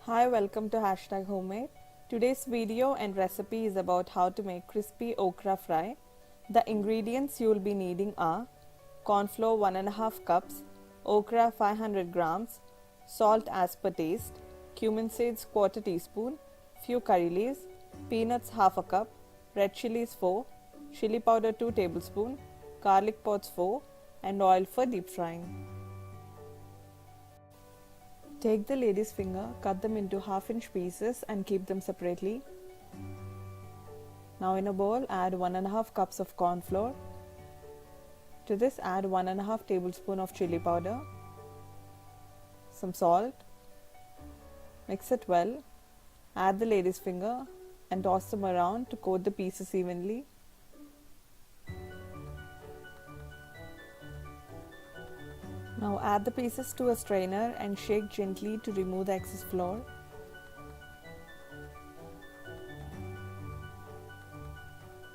Hi, welcome to #homemade. Today's video and recipe is about how to make crispy okra fry. The ingredients you will be needing are corn flour 1.5 cups, okra 500 grams, salt as per taste, cumin seeds 1/4 teaspoon, few curry leaves, peanuts 1/2 cup, red chilies 4, chili powder 2 tablespoons, garlic pods 4 and oil for deep frying. Take the lady's finger, cut them into 1/2 inch pieces and keep them separately. Now in a bowl add 1.5 cups of corn flour. To this add 1.5 tablespoon of chili powder, some salt, mix it well, add the lady's finger and toss them around to coat the pieces evenly. Now add the pieces to a strainer and shake gently to remove the excess flour.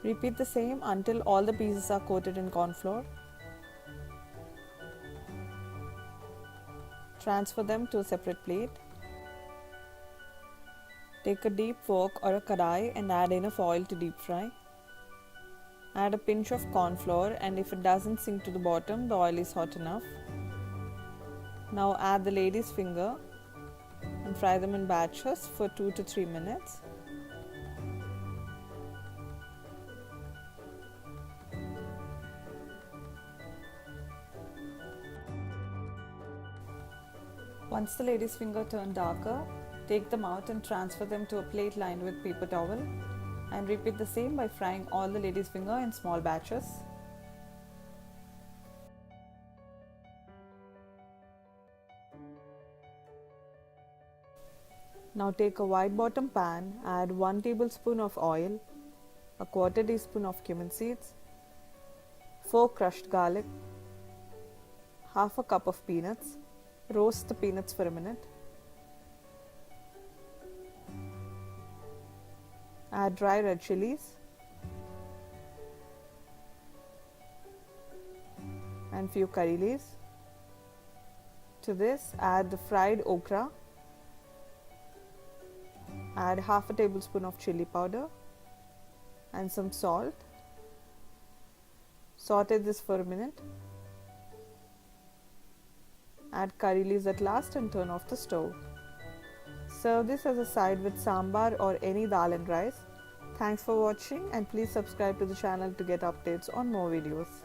Repeat the same until all the pieces are coated in corn flour. Transfer them to a separate plate. Take a deep wok or a kadai and add enough oil to deep fry. Add a pinch of corn flour, and if it doesn't sink to the bottom, the oil is hot enough. Now add the lady's finger and fry them in batches for 2 to 3 minutes. Once the lady's finger turn darker, take them out and transfer them to a plate lined with paper towel, and repeat the same by frying all the lady's finger in small batches. Now take a wide bottom pan, add 1 tablespoon of oil, a 1/4 teaspoon of cumin seeds, 4 crushed garlic, 1/2 cup of peanuts. Roast the peanuts for a minute. Add dry red chilies and few curry leaves. To this add the fried okra. Add 1/2 tablespoon of chili powder and some salt. Saute this for a minute. Add curry leaves at last and turn off the stove. Serve this as a side with sambar or any dal and rice. Thanks for watching, and please subscribe to the channel to get updates on more videos.